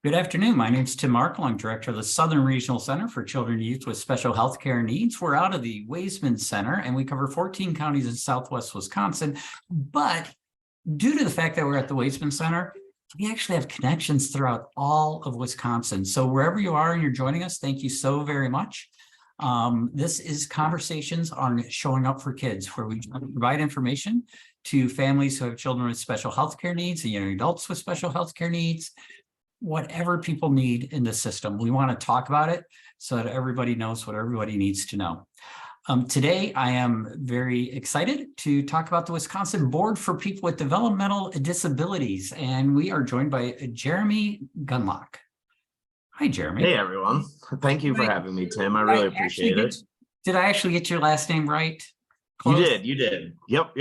Good afternoon. My name is Tim Markle. I'm director of the Southern Regional Center for Children and Youth with Special Healthcare Needs. We're out of the Waisman Center and we cover 14 counties in Southwest Wisconsin. But due to the fact that we're at the Waisman Center, we actually have connections throughout all of Wisconsin. So wherever you are and you're joining us, thank you so very much. This is Conversations on Showing Up for Kids, where we provide information to families who have children with special healthcare needs and young adults with special healthcare needs. Whatever people need in the system, we want to talk about it so that everybody knows what everybody needs to know. Today, I am very excited to talk about the Wisconsin Board for People with Developmental Disabilities, and we are joined by Jeremy Gundlach. Hi, Jeremy. Hey, everyone. Thank you for having me, Tim. I really appreciate it. Did I actually get your last name right? Close? You did. Yep.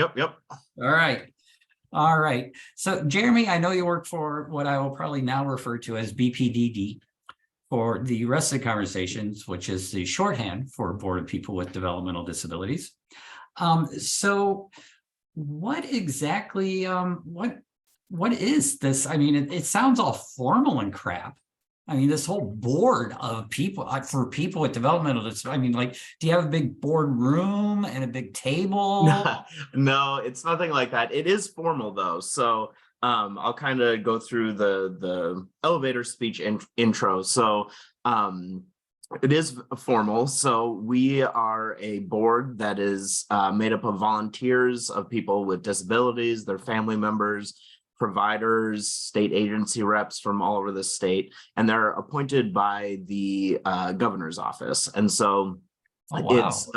All right. So, Jeremy, I know you work for what I will probably now refer to as BPDD for the rest of the conversations, which is the shorthand for Board of People with Developmental Disabilities. So what exactly, what is this? I mean, it sounds all formal and crap. I mean, this whole board of people for people with developmental disabilities. I mean, like, do you have a big board room and a big table? No, it's nothing like that. It is formal though. So I'll kind of go through the elevator speech intro. So it is formal. So we are a board that is made up of volunteers, of people with disabilities, their family members, providers, state agency reps from all over the state, and they're appointed by the governor's office. And so it's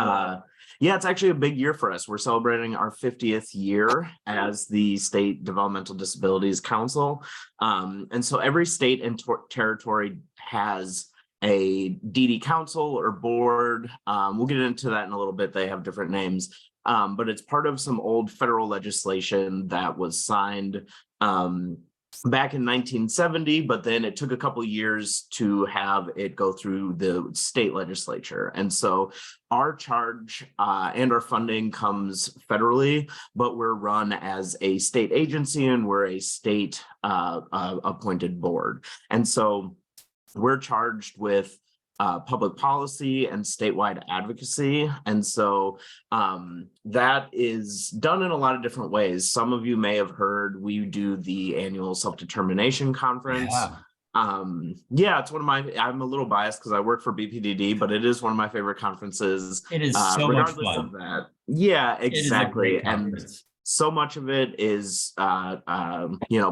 actually a big year for us. We're celebrating our 50th year as the State Developmental Disabilities Council. And so every state and territory has a DD council or board. We'll get into that in a little bit. They have different names. But it's part of some old federal legislation that was signed back in 1970, but then it took a couple years to have it go through the state legislature. And so our charge and our funding comes federally, but we're run as a state agency and we're a state appointed board. And so we're charged with public policy and statewide advocacy. And so that is done in a lot of different ways. Some of you may have heard we do the annual self-determination conference. It's one of I'm a little biased because I work for BPDD, but it is one of my favorite conferences. It is so much fun. Of that. Yeah, exactly. And so much of it is,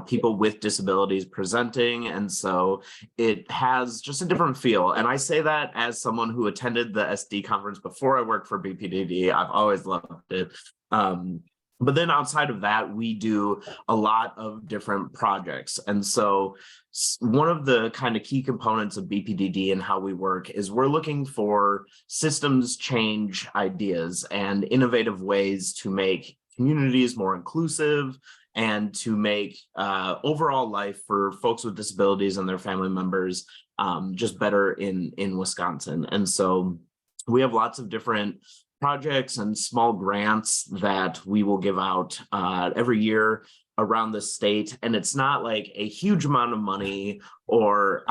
people with disabilities presenting. And so it has just a different feel. And I say that as someone who attended the SD conference before I worked for BPDD. I've always loved it. But then outside of that, we do a lot of different projects. And so one of the kind of key components of BPDD and how we work is we're looking for systems change ideas and innovative ways to make communities more inclusive and to make overall life for folks with disabilities and their family members just better in Wisconsin. And so we have lots of different projects and small grants that we will give out every year around the state. And it's not like a huge amount of money or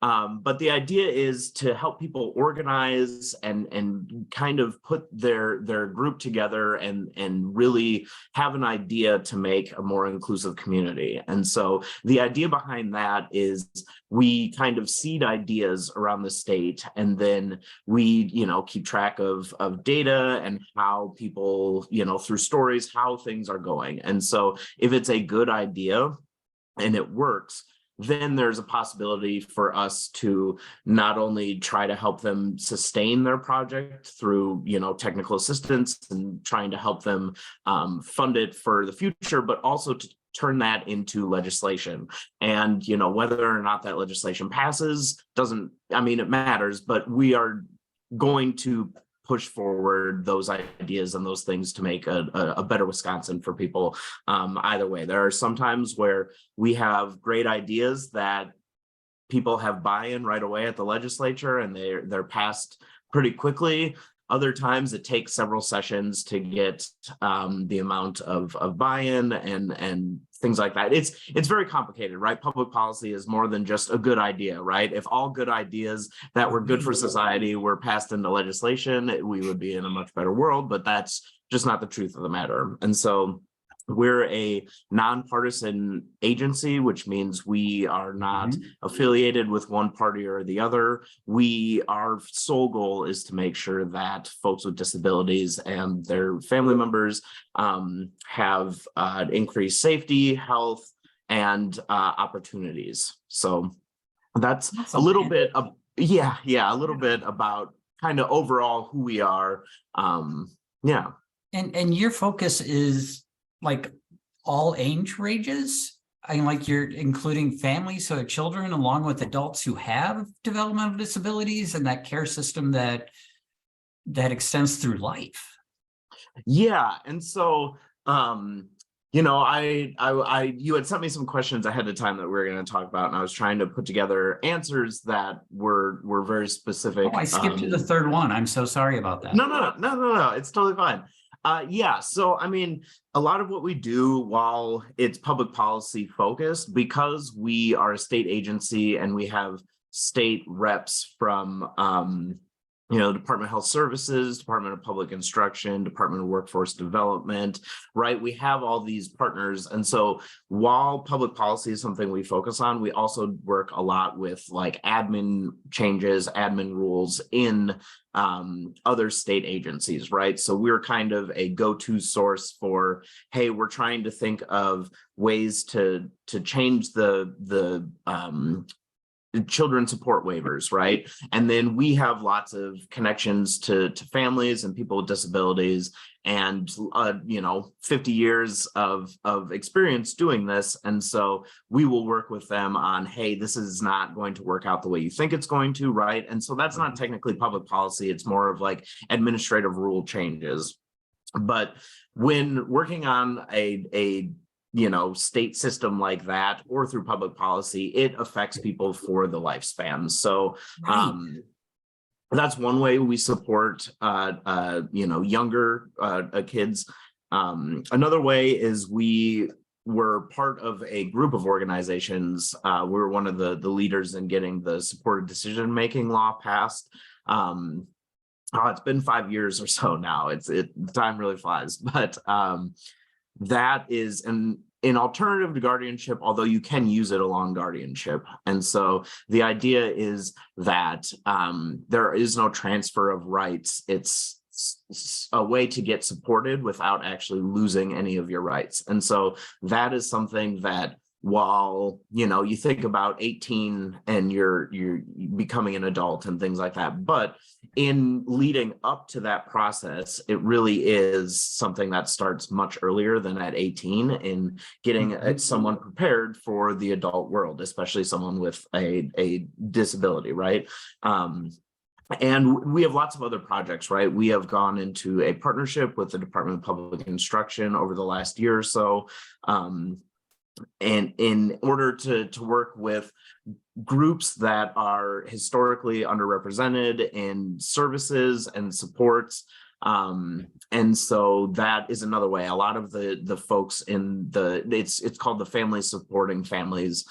but the idea is to help people organize and kind of put their group together and really have an idea to make a more inclusive community. And so the idea behind that is we kind of seed ideas around the state, and then we, keep track of data and how people, through stories, how things are going. And so if it's a good idea and it works, then there's a possibility for us to not only try to help them sustain their project through, technical assistance and trying to help them fund it for the future, but also to turn that into legislation. And, whether or not that legislation passes it matters, but we are going to push forward those ideas and those things to make a better Wisconsin for people. Either way, there are some times where we have great ideas that people have buy-in right away at the legislature and they're passed pretty quickly. Other times it takes several sessions to get the amount of buy-in and things like that. It's very complicated, right? Public policy is more than just a good idea, right? If all good ideas that were good for society were passed into legislation, we would be in a much better world, but that's just not the truth of the matter. And so we're a nonpartisan agency, which means we are not affiliated with one party or the other. Our sole goal is to make sure that folks with disabilities and their family members have increased safety, health, and opportunities. So that's a little bit of, a little bit about kind of overall who we are. Yeah. And your focus is like all age ranges? I mean, like you're including families, so children along with adults who have developmental disabilities and that care system that extends through life. Yeah. And so, you know, you had sent me some questions ahead of time that we were going to talk about, and I was trying to put together answers that were very specific. Oh, I skipped to the third one. I'm so sorry about that. No. It's totally fine. Yeah, so I mean, a lot of what we do, while it's public policy focused, because we are a state agency and we have state reps from Department of Health Services, Department of Public Instruction, Department of Workforce Development, right? We have all these partners. And so while public policy is something we focus on, we also work a lot with like admin changes, admin rules in other state agencies, right? So we're kind of a go-to source for, hey, we're trying to think of ways to change the children support waivers, right? And then we have lots of connections to families and people with disabilities, and 50 years of experience doing this. And so we will work with them on, hey, this is not going to work out the way you think it's going to, right? And so that's not technically public policy, it's more of like administrative rule changes. But when working on a state system like that, or through public policy, it affects people for the lifespan. So that's one way we support younger kids. Another way is we were part of a group of organizations. We were one of the leaders in getting the supported decision-making law passed. It's been 5 years or so now. Time really flies, but that is an alternative to guardianship, although you can use it along guardianship. And so the idea is that there is no transfer of rights. It's a way to get supported without actually losing any of your rights. And so that is something that, while you think about 18 and you're becoming an adult and things like that, but in leading up to that process, it really is something that starts much earlier than at 18 in getting someone prepared for the adult world, especially someone with a disability, right? And we have lots of other projects, right? We have gone into a partnership with the Department of Public Instruction over the last year or so, and in order to work with groups that are historically underrepresented in services and supports. And so that is another way. A lot of the folks in it's called the Family Supporting Families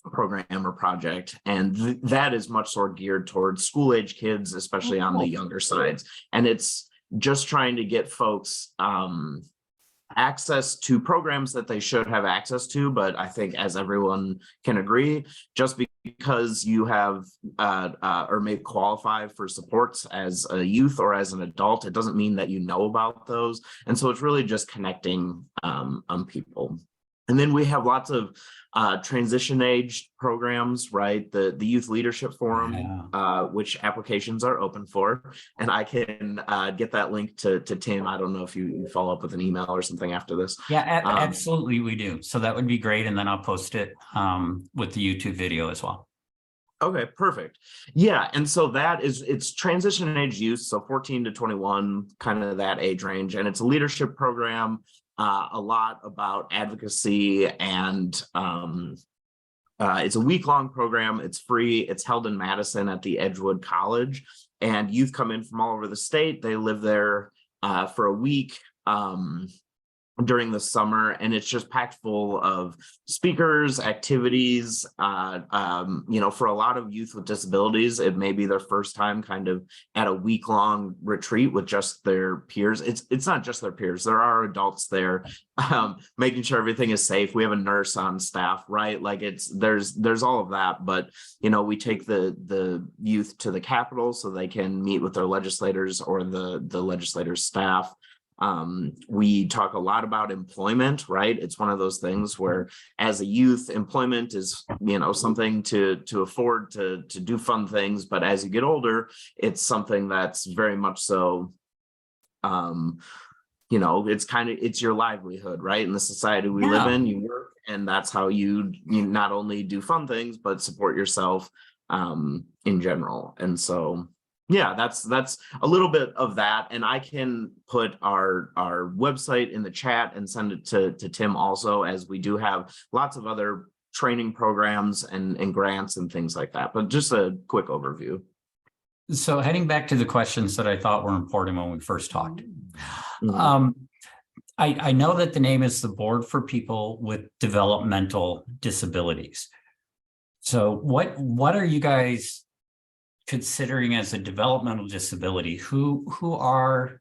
program or project. And that is much more geared towards school age kids, especially on the younger sides. And it's just trying to get folks access to programs that they should have access to. But I think, as everyone can agree, just because you have or may qualify for supports as a youth or as an adult, it doesn't mean that you know about those. And so it's really just connecting people. And then we have lots of transition age programs, right? The Youth Leadership Forum, which applications are open for. And I can get that link to Tim. I don't know if you follow up with an email or something after this. Yeah, absolutely, we do. So that would be great. And then I'll post it with the YouTube video as well. Okay, perfect. Yeah, and so it's transition age youth, so 14 to 21, kind of that age range. And it's a leadership program. A lot about advocacy, and it's a week-long program. It's free. It's held in Madison at the Edgewood College, and youth come in from all over the state. They live there for a week. during the summer, and it's just packed full of speakers, activities. For a lot of youth with disabilities, it may be their first time kind of at a week-long retreat with just their peers. It's not just their peers, there are adults there, making sure everything is safe. We have a nurse on staff, right? Like there's all of that, but we take the youth to the Capitol so they can meet with their legislators or the legislators' staff. We talk a lot about employment, right? It's one of those things where as a youth, employment is, something to afford to do fun things. But as you get older, it's something that's very much so, it's your livelihood, right? In the society we live in, you work, and that's how you not only do fun things, but support yourself in general. And so yeah, that's a little bit of that. And I can put our website in the chat and send it to Tim also, as we do have lots of other training programs and grants and things like that. But just a quick overview. So heading back to the questions that I thought were important when we first talked. I know that the name is the Board for People with Developmental Disabilities. So what are you guys considering as a developmental disability? Who are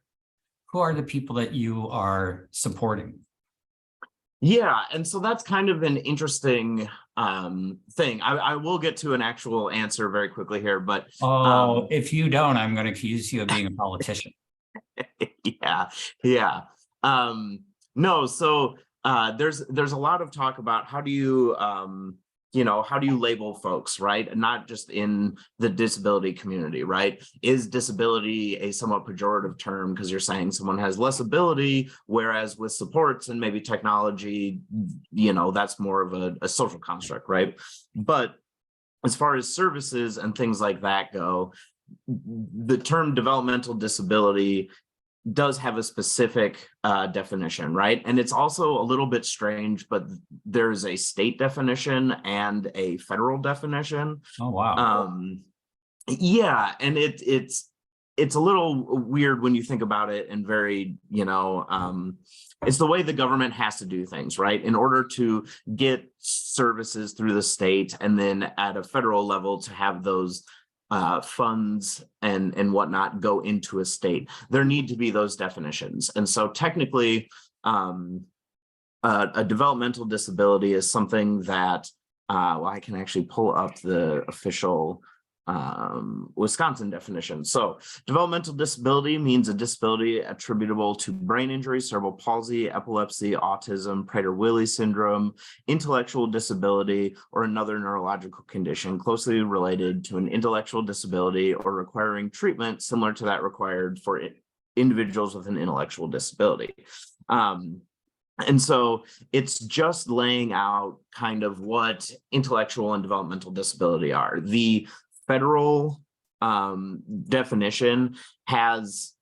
the people that you are supporting? Yeah, and so that's kind of an interesting thing. I will get to an actual answer very quickly here, but if you don't, I'm going to accuse you of being a politician. Yeah. No, so there's a lot of talk about how do you label folks, right? And not just in the disability community, right? Is disability a somewhat pejorative term because you're saying someone has less ability, whereas with supports and maybe technology, that's more of a social construct, right? But as far as services and things like that go, the term developmental disability does have a specific definition, right? And it's also a little bit strange, but there's a state definition and a federal definition. Oh, wow. Yeah, and it's a little weird when you think about it, and very, it's the way the government has to do things, right? In order to get services through the state, and then at a federal level to have those funds and whatnot go into a state, there need to be those definitions. And so technically, a developmental disability is something that, I can actually pull up the official Wisconsin definition. So developmental disability means a disability attributable to brain injury, cerebral palsy, epilepsy, autism, Prader-Willi syndrome, intellectual disability, or another neurological condition closely related to an intellectual disability or requiring treatment similar to that required for individuals with an intellectual disability. And so it's just laying out kind of what intellectual and developmental disability are. The federal definition has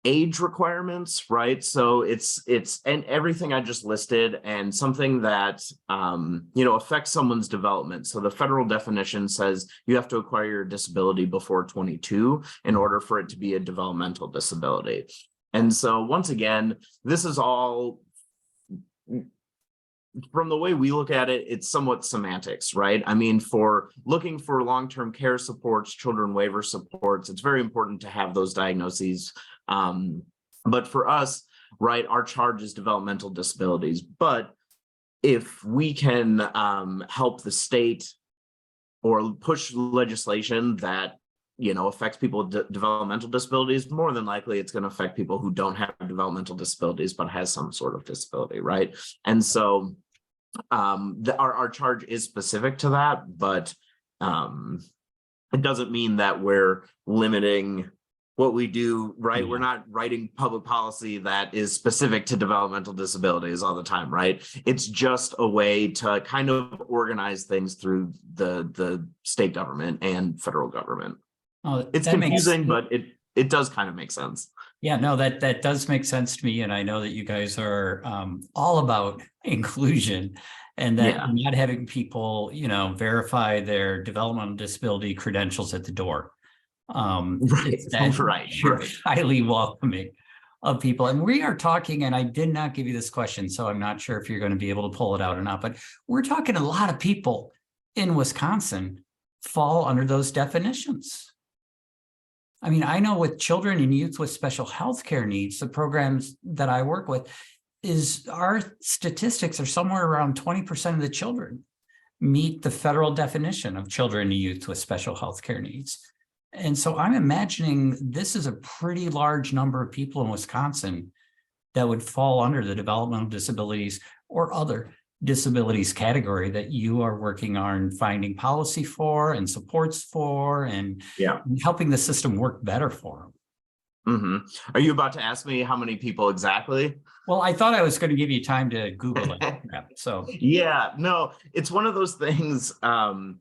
age requirements, right? So it's and everything I just listed, and something that affects someone's development. So the federal definition says you have to acquire your disability before 22 in order for it to be a developmental disability. And so once again, this is all, from the way we look at it, it's somewhat semantics, right? I mean, for looking for long-term care supports, children waiver supports, it's very important to have those diagnoses. But for us, right, our charge is developmental disabilities. But if we can help the state or push legislation that affects people with developmental disabilities, more than likely it's going to affect people who don't have developmental disabilities but has some sort of disability, right? And so our charge is specific to that, but it doesn't mean that we're limiting what we do, right? Yeah. We're not writing public policy that is specific to developmental disabilities all the time, right? It's just a way to kind of organize things through the state government and federal government. Oh, it's confusing, but it does kind of make sense. Yeah, no, that does make sense to me. And I know that you guys are all about inclusion, and that you're not having people, verify their developmental disability credentials at the door. Right. You're highly welcoming. of people. And we are talking, and I did not give you this question, so I'm not sure if you're going to be able to pull it out or not, but we're talking a lot of people in Wisconsin fall under those definitions. I mean, I know with children and youth with special health care needs, the programs that I work with, is our statistics are somewhere around 20% of the children meet the federal definition of children and youth with special health care needs. And so I'm imagining this is a pretty large number of people in Wisconsin that would fall under the developmental disabilities or other disabilities category that you are working on finding policy for and supports for and helping the system work better for them. Are you about to ask me how many people exactly? Well, I thought I was going to give you time to Google it. So yeah, no, it's one of those things. So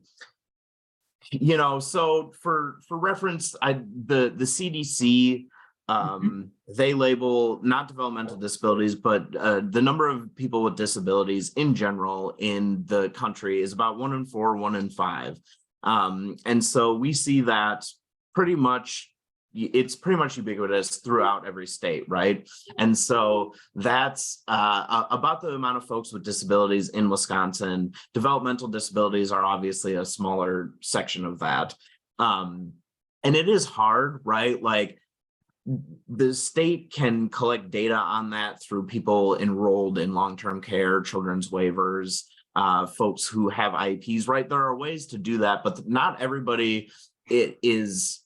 for reference, the CDC, they label not developmental disabilities, but the number of people with disabilities in general in the country is about 1 in 4, 1 in 5. And so we see that it's pretty much ubiquitous throughout every state, right? And so that's about the amount of folks with disabilities in Wisconsin. Developmental disabilities are obviously a smaller section of that. And it is hard, right? Like the state can collect data on that through people enrolled in long-term care, children's waivers, folks who have IEPs, right? There are ways to do that, but not everybody is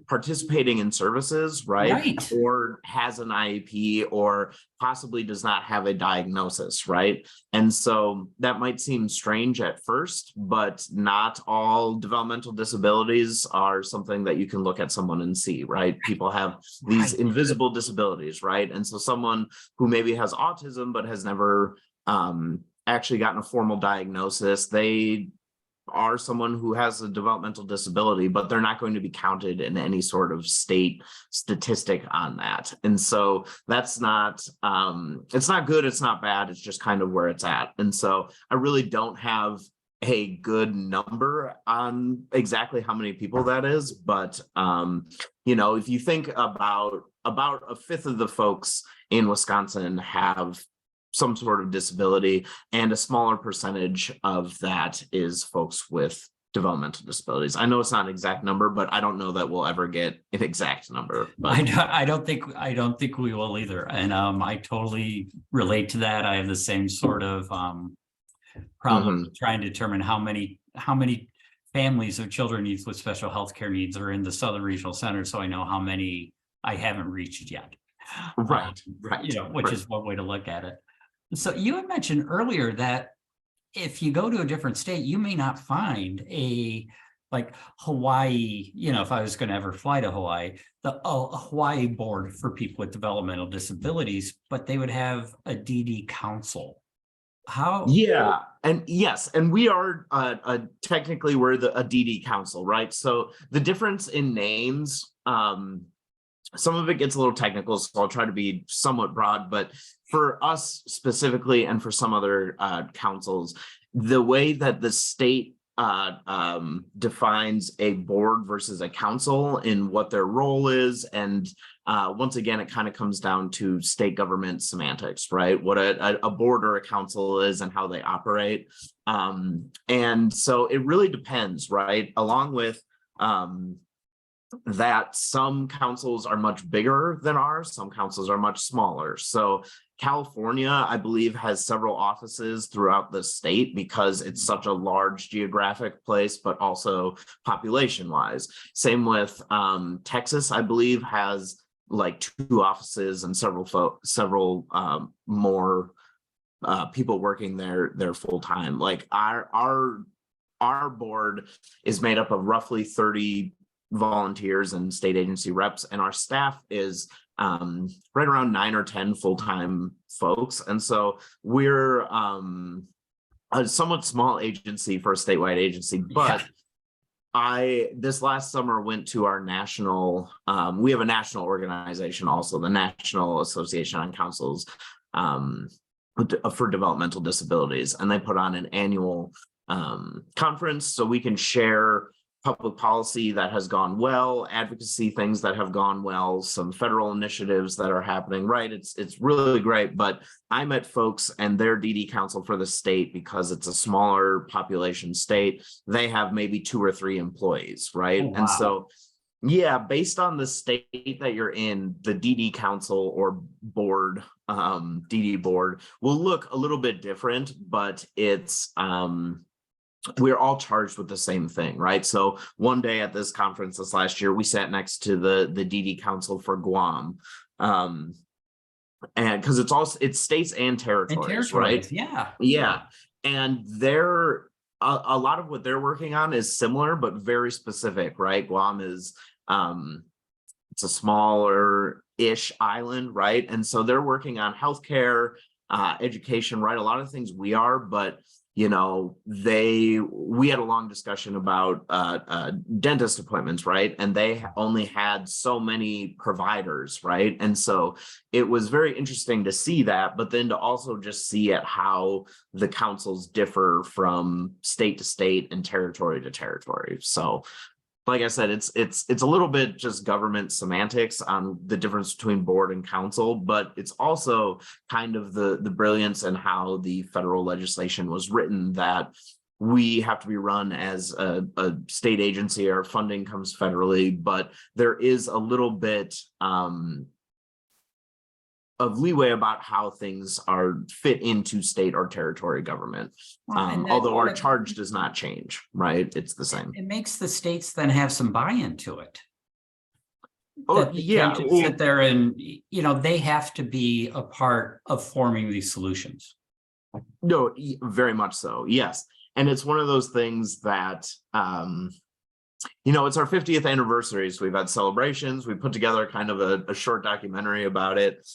participating in services, right? Or has an IEP or possibly does not have a diagnosis, right? And so that might seem strange at first, but not all developmental disabilities are something that you can look at someone and see, right? People have these invisible disabilities, right? And so someone who maybe has autism but has never actually gotten a formal diagnosis, they are someone who has a developmental disability, but they're not going to be counted in any sort of state statistic on that. And so that's not, it's not good, it's not bad, it's just kind of where it's at. And so I really don't have a good number on exactly how many people that is, but if you think about a fifth of the folks in Wisconsin have some sort of disability, and a smaller percentage of that is folks with developmental disabilities. I know it's not an exact number, but I don't know that we'll ever get an exact number. But I don't think we will either. And I totally relate to that. I have the same sort of problem trying to determine how many families of children and youth with special health care needs are in the Southern Regional Center, so I know how many I haven't reached yet. Right. Which is one way to look at it. So you had mentioned earlier that if you go to a different state, you may not find like Hawaii, if I was going to ever fly to Hawaii, the Hawaii board for people with developmental disabilities, but they would have a DD council. How? Yeah, and yes, and we are technically we're a DD council, right? So the difference in names, some of it gets a little technical, so I'll try to be somewhat broad, but for us specifically and for some other councils, the way that the state defines a board versus a council in what their role is, and once again, it kind of comes down to state government semantics, right? What a board or a council is and how they operate. And so it really depends, right? Along with that some councils are much bigger than ours, some councils are much smaller. So California, I believe, has several offices throughout the state because it's such a large geographic place, but also population wise. Same with Texas, I believe, has like 2 offices and several more people working there full time. Like our board is made up of roughly 30 volunteers and state agency reps, and our staff is right around 9 or 10 full-time folks. And so we're a somewhat small agency for a statewide agency, but this last summer went to our national, we have a national organization also, the National Association on Councils for Developmental Disabilities, and they put on an annual conference so we can share public policy that has gone well, advocacy things that have gone well, some federal initiatives that are happening, right? It's really great, but I met folks and their DD council for the state, because it's a smaller population state, they have maybe 2 or 3 employees, right? Oh, And wow. so, yeah, based on the state that you're in, the DD council or board, DD board will look a little bit different, but it's, we're all charged with the same thing, right? So one day at this conference this last year, we sat next to the DD council for Guam. And because it's states and territories, right? Yeah. Yeah. And they're a lot of what they're working on is similar, but very specific, right? Guam is it's a smaller-ish island, right? And so they're working on healthcare, education, right? A lot of things we are, but you know, we had a long discussion about dentist appointments, right? And they only had so many providers, right? And so it was very interesting to see that, but then to also just see at how the councils differ from state to state and territory to territory. So like I said, it's a little bit just government semantics on the difference between board and council, but it's also kind of the brilliance in how the federal legislation was written, that we have to be run as a state agency. Our funding comes federally, but there is a little bit of leeway about how things are fit into state or territory government. Although our charge does not change, right? It's the same. It makes the states then have some buy-in to it. Oh, yeah. Can't just sit there and, you know, they have to be a part of forming these solutions. No, very much so. Yes. And it's one of those things that, you know, it's our 50th anniversary. So we've had celebrations. We put together kind of a short documentary about it.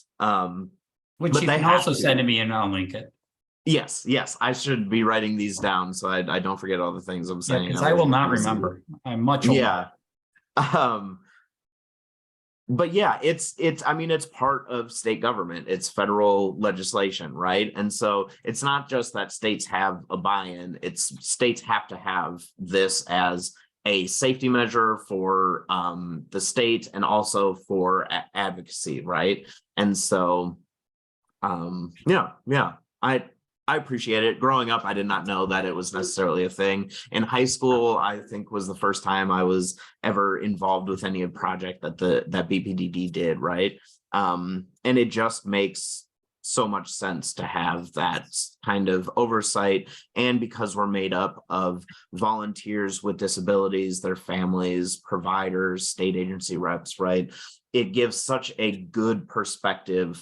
Which you can also send to me and I'll link it. Yes, yes. I should be writing these down so I don't forget all the things I'm saying. Because I will not remember. I'm much older. Yeah. But yeah, I mean, it's part of state government. It's federal legislation, right? And so it's not just that states have a buy-in, it's states have to have this as a safety measure for the state and also for advocacy, right? And so, yeah, I appreciate it. Growing up, I did not know that it was necessarily a thing. In high school, I think was the first time I was ever involved with any project that that BPDD did, right? And it just makes so much sense to have that kind of oversight. And because we're made up of volunteers with disabilities, their families, providers, state agency reps, right? It gives such a good perspective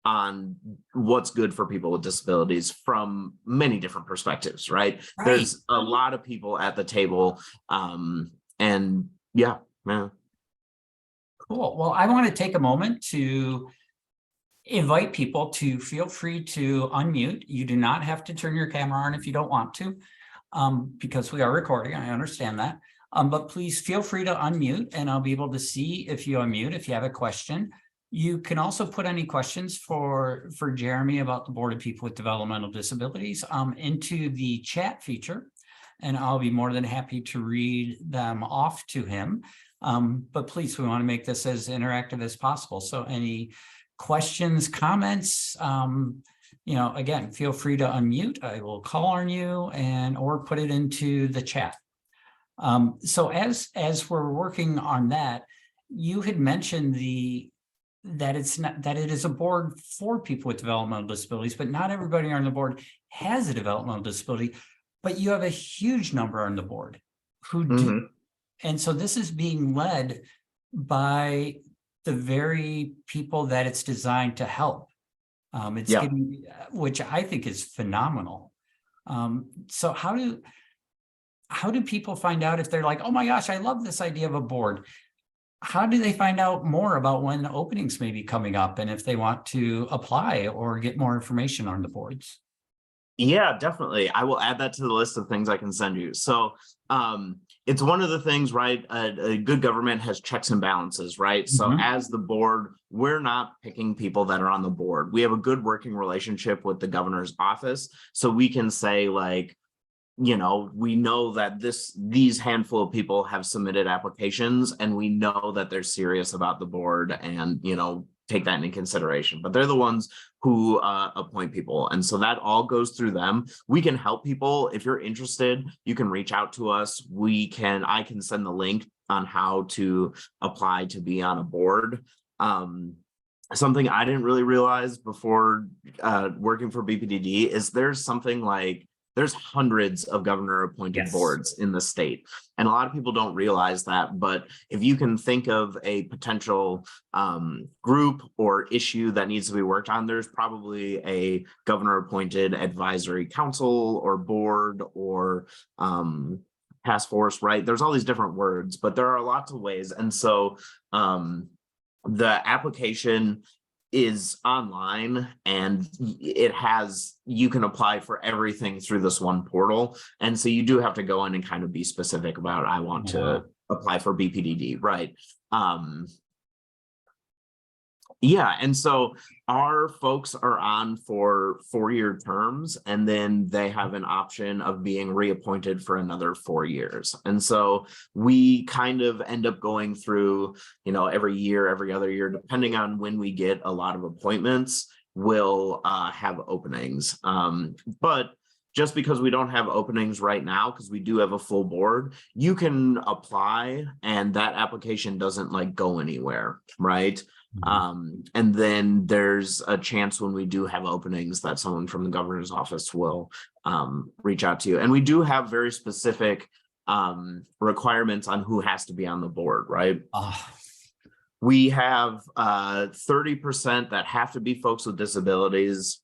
on what's good for people with disabilities from many different perspectives, right? There's a lot of people at the table. And yeah. Cool. Well, I want to take a moment to invite people to feel free to unmute. You do not have to turn your camera on if you don't want to, because we are recording. I understand that. But please feel free to unmute and I'll be able to see if you unmute, if you have a question. You can also put any questions for Jeremy about the Board of People with Developmental Disabilities into the chat feature, and I'll be more than happy to read them off to him. But please, we want to make this as interactive as possible. So any questions, comments, you know, again, feel free to unmute. I will call on you or put it into the chat. So as we're working on that, you had mentioned that it is a board for people with developmental disabilities, but not everybody on the board has a developmental disability, but you have a huge number on the board who do. And so this is being led by the very people that it's designed to help. It's getting, which I think is phenomenal. So how do people find out if they're like, oh my gosh, I love this idea of a board? How do they find out more about when the openings may be coming up and if they want to apply or get more information on the boards? Yeah, definitely. I will add that to the list of things I can send you. So it's one of the things, right? A good government has checks and balances, right? So as the board, we're not picking people that are on the board. We have a good working relationship with the governor's office. So we can say like, we know that these handful of people have submitted applications, and we know that they're serious about the board and, take that into consideration. But they're the ones who appoint people. And so that all goes through them. We can help people. If you're interested, you can reach out to us. I can send the link on how to apply to be on a board. Something I didn't really realize before working for BPDD is there's hundreds of governor appointed boards in the state. And a lot of people don't realize that, but if you can think of a potential group or issue that needs to be worked on, there's probably a governor appointed advisory council or board or task force, right? There's all these different words, but there are lots of ways. And so the application is online, and you can apply for everything through this one portal. And so you do have to go in and kind of be specific about, I want to apply for BPDD, right? And so our folks are on for 4-year terms, and then they have an option of being reappointed for another 4 years. And so we kind of end up going through, every year, every other year, depending on when we get a lot of appointments, we'll have openings. But just because we don't have openings right now, because we do have a full board, you can apply and that application doesn't go anywhere, right? And then there's a chance when we do have openings that someone from the governor's office will reach out to you. And we do have very specific requirements on who has to be on the board, right? We have 30% that have to be folks with disabilities,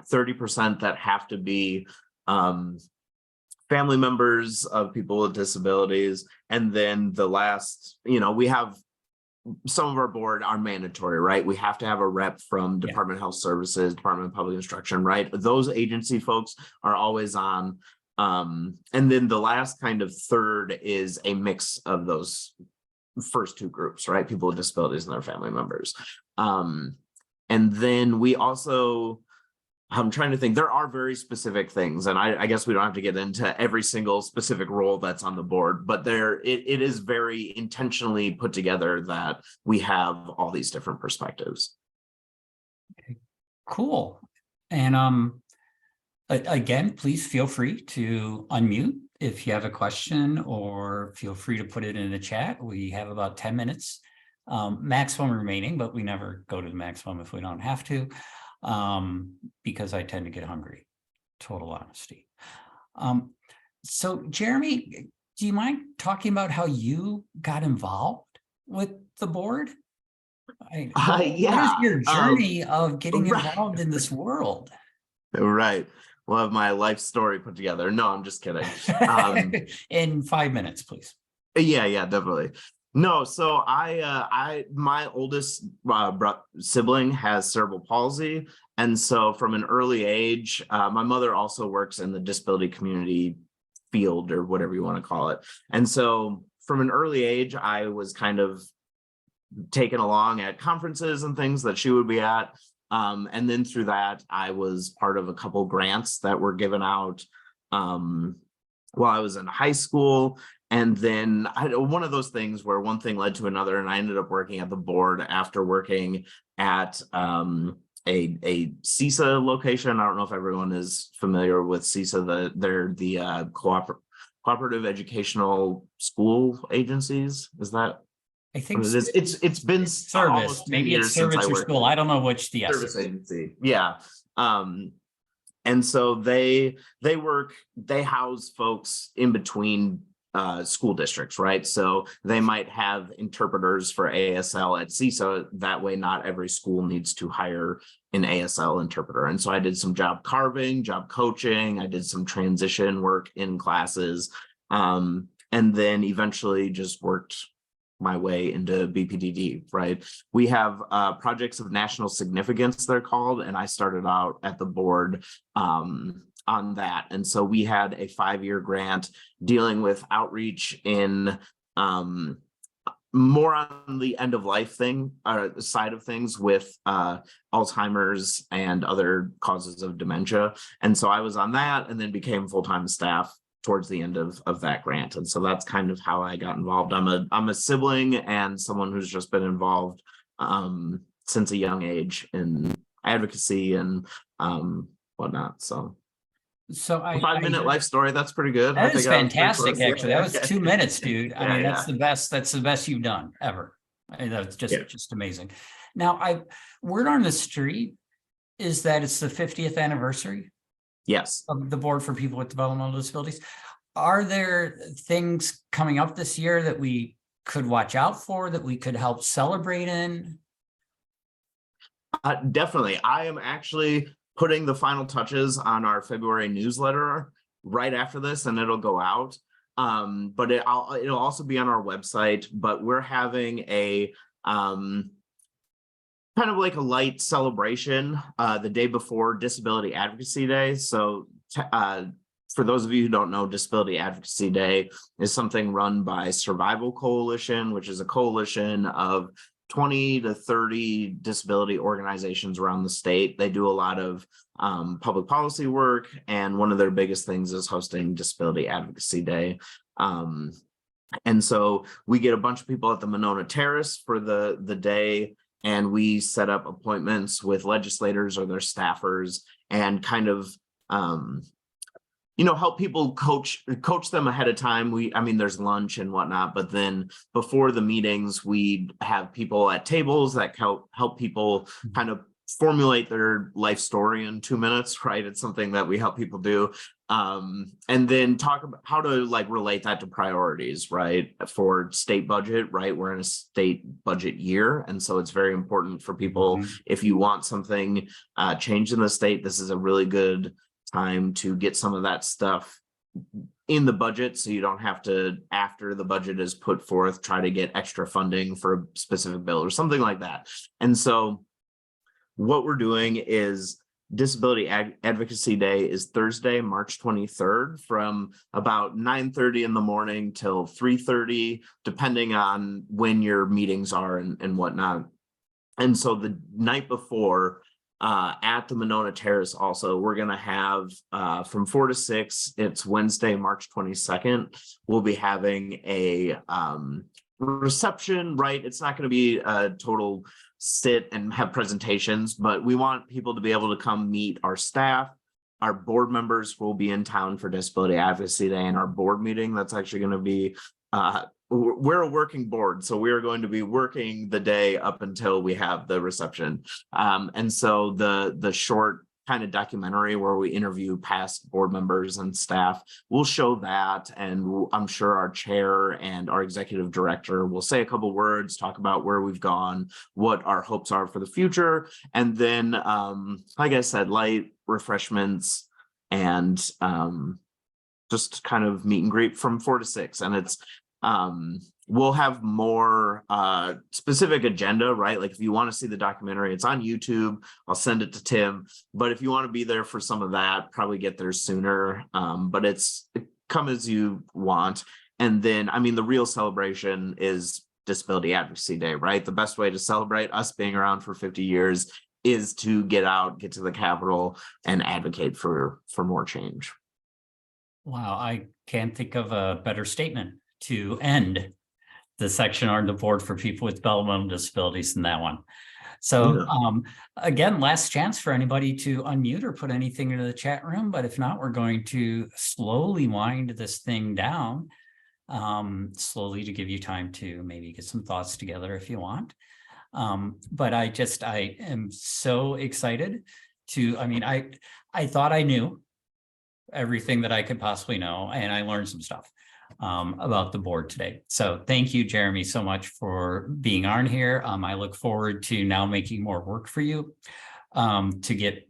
30% that have to be family members of people with disabilities. And then the last, we have some of our board are mandatory, right? We have to have a rep from Department of Health Services, Department of Public Instruction, right? Those agency folks are always on. And then the last kind of third is a mix of those first two groups, right? People with disabilities and their family members. And then we also, I'm trying to think, there are very specific things, and I guess we don't have to get into every single specific role that's on the board, but it is very intentionally put together that we have all these different perspectives. Okay, cool. And again, please feel free to unmute if you have a question, or feel free to put it in the chat. We have about 10 minutes maximum remaining, but we never go to the maximum if we don't have to. Because I tend to get hungry, total honesty. So Jeremy, do you mind talking about how you got involved with the board? What is your journey of getting involved in this world? Right. We'll have my life story put together. No, I'm just kidding. In 5 minutes, please. Yeah, definitely. No, so my oldest sibling has cerebral palsy. And so from an early age, my mother also works in the disability community field, or whatever you want to call it. And so from an early age, I was kind of taken along at conferences and things that she would be at. And then through that, I was part of a couple grants that were given out while I was in high school. And then one of those things where one thing led to another, and I ended up working at the board after working at a CISA location. I don't know if everyone is familiar with CISA. They're the cooperative educational school agencies. Is that? I think it's been service. Maybe it's service or school. I don't know which the service agency. Yeah. And so they house folks in between school districts, right? So they might have interpreters for ASL at CISA. That way, not every school needs to hire an ASL interpreter. And so I did some job carving, job coaching. I did some transition work in classes, and then eventually just worked my way into BPDD, right? We have projects of national significance, they're called, and I started out at the board on that. And so we had a 5-year grant dealing with outreach in more on the end of life thing, side of things with Alzheimer's and other causes of dementia. And so I was on that and then became full-time staff towards the end of that grant. And so that's kind of how I got involved. I'm a sibling and someone who's just been involved since a young age in advocacy and whatnot. So I 5-minute life story. That's pretty good. That is fantastic. Yeah. Actually, that was 2 minutes, dude. I mean, that's yeah. the best. That's the best you've done ever. I mean, that's just amazing. Now, word on the street is that it's the 50th anniversary Yes. of the Board for People with Developmental Disabilities. Are there things coming up this year that we could watch out for, that we could help celebrate in? Definitely. I am actually putting the final touches on our February newsletter right after this, and it'll go out. But it'll also be on our website. But we're having a kind of like a light celebration the day before Disability Advocacy Day. So for those of you who don't know, Disability Advocacy Day is something run by Survival Coalition, which is a coalition of 20 to 30 disability organizations around the state. They do a lot of public policy work, and one of their biggest things is hosting Disability Advocacy Day. And so we get a bunch of people at the Monona Terrace for the day, and we set up appointments with legislators or their staffers and kind of help people coach them ahead of time. I mean, there's lunch and whatnot, but then before the meetings, we have people at tables that help people kind of formulate their life story in 2 minutes, right? It's something that we help people do. And then talk about how to like relate that to priorities, right? For state budget, right? We're in a state budget year. And so it's very important for people, if you want something changed in the state, this is a really good time to get some of that stuff in the budget, so you don't have to, after the budget is put forth, try to get extra funding for a specific bill or something like that. And so what we're doing is Disability Advocacy Day is Thursday, March 23rd from about 9:30 in the morning till 3:30, depending on when your meetings are and whatnot. And so the night before, at the Monona Terrace also, we're going to have from 4 to 6, it's Wednesday, March 22nd, we'll be having a reception, right? It's not going to be a total sit and have presentations, but we want people to be able to come meet our staff. Our board members will be in town for Disability Advocacy Day and our board meeting. That's actually going to be we're a working board, so we're going to be working the day up until we have the reception. And so the short kind of documentary where we interview past board members and staff, we'll show that, and I'm sure our chair and our executive director will say a couple words, talk about where we've gone, what our hopes are for the future, and then like I said, light refreshments and just kind of meet and greet from 4 to 6. And it's we'll have more specific agenda, right? Like if you want to see the documentary, it's on YouTube. I'll send it to Tim. But if you want to be there for some of that, probably get there sooner. But come as you want. And then, I mean, the real celebration is Disability Advocacy Day, right? The best way to celebrate us being around for 50 years is to get out, get to the Capitol, and advocate for more change. Wow, I can't think of a better statement to end the section on the Board for People with Developmental Disabilities than that one. So again, last chance for anybody to unmute or put anything into the chat room, but if not, we're going to slowly wind this thing down, slowly, to give you time to maybe get some thoughts together if you want. But I am so excited to, I mean, I thought I knew everything that I could possibly know, and I learned some stuff about the board today. So thank you, Jeremy, so much for being on here. I look forward to now making more work for you to get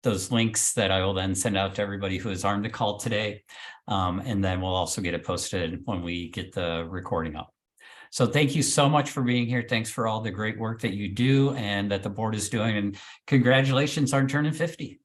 those links that I will then send out to everybody who is on the call today. And then we'll also get it posted when we get the recording up. So thank you so much for being here. Thanks for all the great work that you do and that the board is doing. And congratulations on turning 50.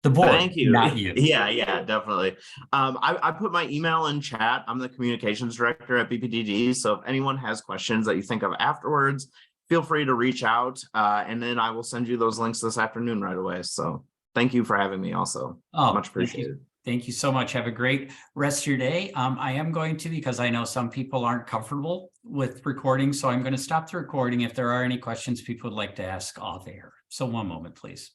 The board, Thank you. not you. Yeah, definitely. I put my email in chat. I'm the communications director at BPDD. So if anyone has questions that you think of afterwards, feel free to reach out. And then I will send you those links this afternoon right away. So thank you for having me also. Oh, Much appreciated. Thank you so much. Have a great rest of your day. I am going to, because I know some people aren't comfortable with recording, so I'm going to stop the recording. If there are any questions people would like to ask off air. So one moment, please.